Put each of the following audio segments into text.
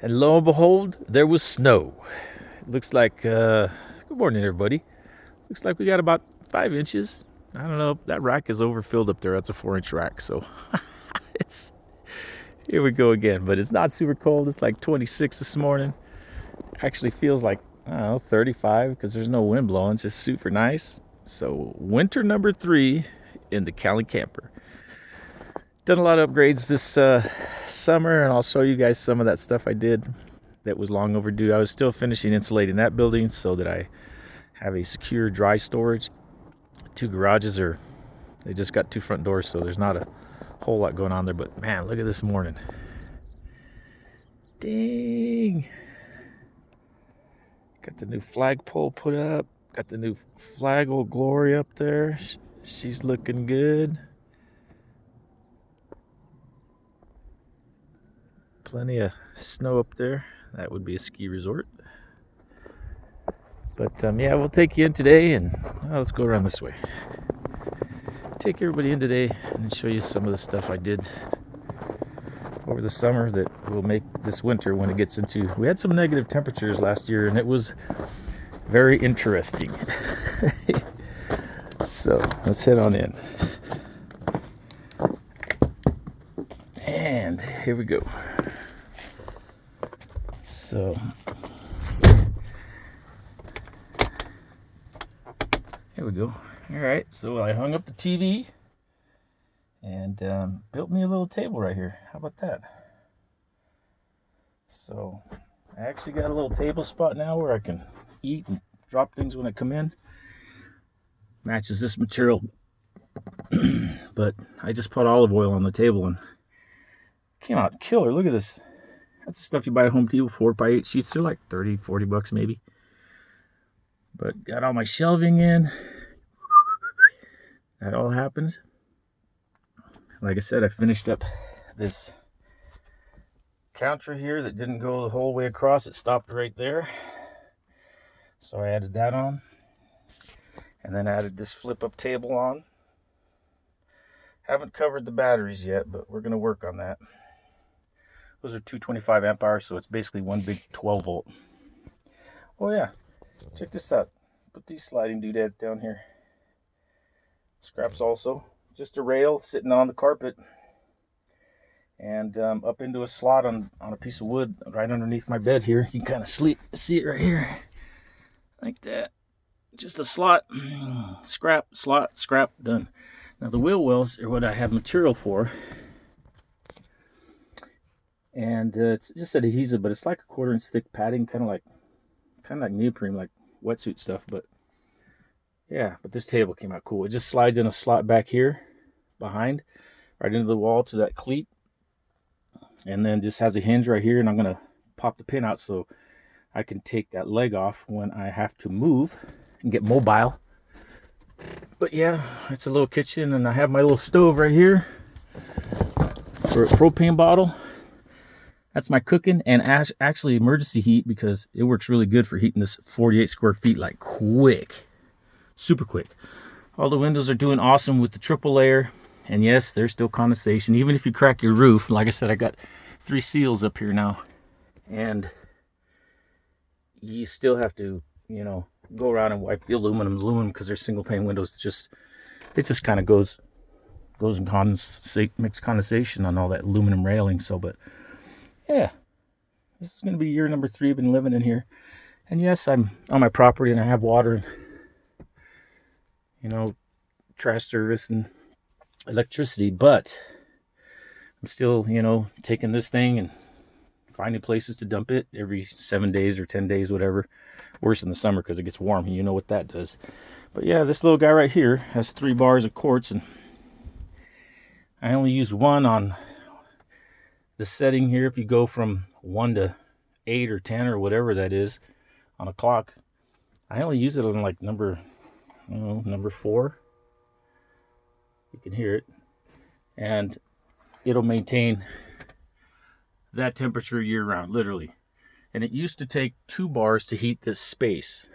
And lo and behold, there was snow. It looks like, good morning, everybody. Looks like we got about 5 inches. I don't know. That rack is overfilled up there. That's a 4-inch rack. So it's, here we go again. But it's not super cold. It's like 26 this morning. Actually feels like, I don't know, 35 because there's no wind blowing. It's just super nice. So winter number 3 in the Callen camper. Done a lot of upgrades this summer, and I'll show you guys some of that stuff I did that was long overdue. I was still finishing insulating that building so that I have a secure dry storage. 2 garages they just got 2 front doors, so there's not a whole lot going on there. But man, look at this morning. Dang. Got the new flagpole put up. Got the new flag Old Glory up there. She's looking good. Plenty of snow up there. That would be a ski resort. But yeah, we'll take you in today, and let's go around this way. Take everybody in today and show you some of the stuff I did over the summer that will make this winter when it gets into. We had some negative temperatures last year, and it was very interesting. So let's head on in. And here we go. So here we go. All right, so I hung up the TV and built me a little table right here. How about that? So I actually got a little table spot now where I can eat and drop things when I come in. Matches this material, but I just put olive oil on the table and it came out killer. Look at this. That's the stuff you buy at Home Depot, 4x8 sheets. They're like 30, 40 bucks maybe. But got all my shelving in. That all happened. Like I said, I finished up this counter here that didn't go the whole way across. It stopped right there. So I added that on. And then added this flip-up table on. Haven't covered the batteries yet, but we're going to work on that. Those are 225 amp hours, so it's basically one big 12 volt. Oh yeah, check this out. Put these sliding doodads down here. Scraps also. Just a rail sitting on the carpet. And up into a slot on a piece of wood right underneath my bed here. You can kind of see it right here. Like that. Just a slot. Scrap, slot, scrap, done. Now the wheel wells are what I have material for. And it's just an adhesive, but it's like a 1/4 inch thick padding, kind of like neoprene, like wetsuit stuff. But yeah, but this table came out cool. It just slides in a slot back here behind, right into the wall to that cleat, and then just has a hinge right here. And I'm gonna pop the pin out so I can take that leg off when I have to move and get mobile. But yeah, it's a little kitchen, and I have my little stove right here for a propane bottle. That's my cooking and actually emergency heat, because it works really good for heating this 48 square feet like quick, super quick. All the windows are doing awesome with the triple layer, and yes, there's still condensation even if you crack your roof. Like I said, I got 3 seals up here now, and you still have to, go around and wipe the aluminum because they're single pane windows. It just kind of goes and makes condensation on all that aluminum railing. So, but yeah, this is going to be year number 3 I've been living in here. And yes, I'm on my property and I have water and, trash service and electricity, but I'm still, taking this thing and finding places to dump it every 7 days or 10 days, whatever. Worse in the summer because it gets warm, and you know what that does. But yeah, this little guy right here has 3 bars of quartz, and I only use 1 on the setting here. If you go from 1 to 8 or 10 or whatever that is on a clock, I only use it on like number 4. You can hear it, and it'll maintain that temperature year round, literally. And it used to take 2 bars to heat this space,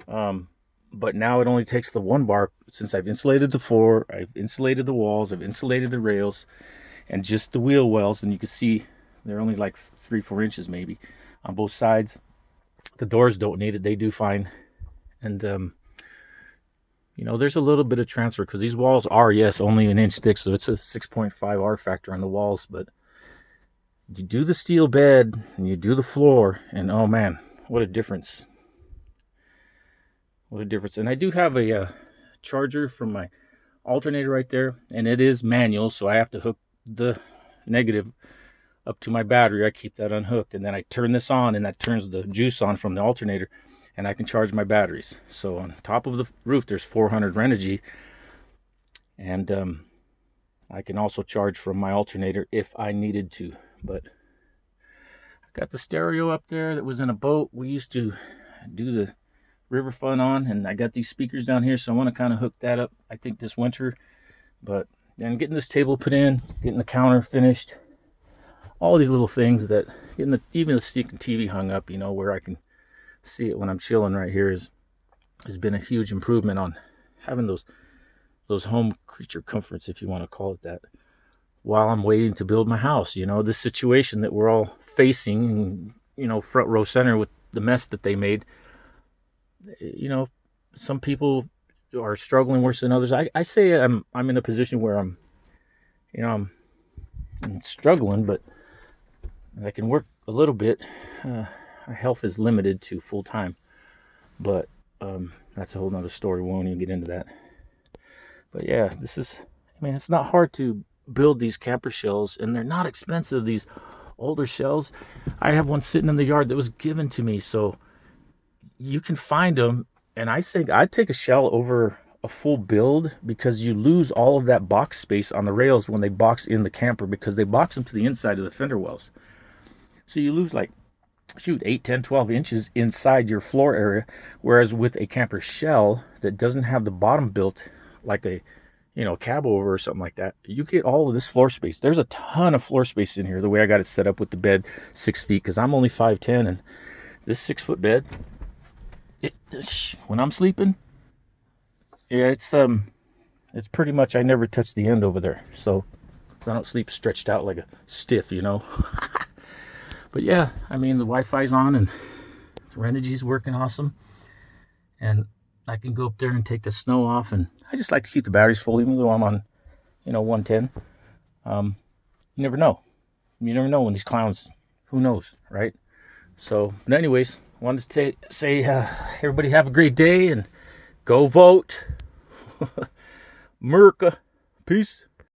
but now it only takes the 1 bar. Since I've insulated the floor, I've insulated the walls, I've insulated the rails, and just the wheel wells. And you can see They're only like 3-4 inches maybe on both sides. The doors don't need it. They do fine. And, you know, there's a little bit of transfer because these walls are, yes, only an inch thick. So it's a 6.5 R factor on the walls. But you do the steel bed and you do the floor, and oh man, what a difference. What a difference. And I do have a charger from my alternator right there, and it is manual, so I have to hook the negative up to my battery. I keep that unhooked, and then I turn this on, and that turns the juice on from the alternator, and I can charge my batteries. So on top of the roof, there's 400 Renogy, and I can also charge from my alternator if I needed to. But I got the stereo up there that was in a boat we used to do the river fun on, and I got these speakers down here, so I want to kind of hook that up, I think, this winter. But then getting this table put in, getting the counter finished, all these little things that, getting even the stinking TV hung up, you know, where I can see it when I'm chilling right here, has been a huge improvement on having those home creature comforts, if you want to call it that, while I'm waiting to build my house. You know, this situation that we're all facing, you know, front row center with the mess that they made. You know, some people are struggling worse than others. I say I'm in a position where I'm struggling, but I can work a little bit. Our health is limited to full time, but that's a whole nother story. We won't even get into that. But yeah, it's not hard to build these camper shells, and they're not expensive. These older shells, I have one sitting in the yard that was given to me, so you can find them. And I think I'd take a shell over a full build, because you lose all of that box space on the rails when they box in the camper, because they box them to the inside of the fender wells. So you lose like, 8, 10, 12 inches inside your floor area. Whereas with a camper shell that doesn't have the bottom built like a, cab over or something like that, you get all of this floor space. There's a ton of floor space in here, the way I got it set up with the bed 6 feet, because I'm only 5'10", and this 6-foot bed, when I'm sleeping, yeah, it's pretty much, I never touch the end over there, so I don't sleep stretched out like a stiff, But yeah, the Wi-Fi's on, and the Renogy's working awesome, and I can go up there and take the snow off, and I just like to keep the batteries full, even though I'm on, 110. You never know. You never know when these clowns, who knows, right? So, but anyways, wanted to say everybody have a great day, and go vote. Merca. Peace.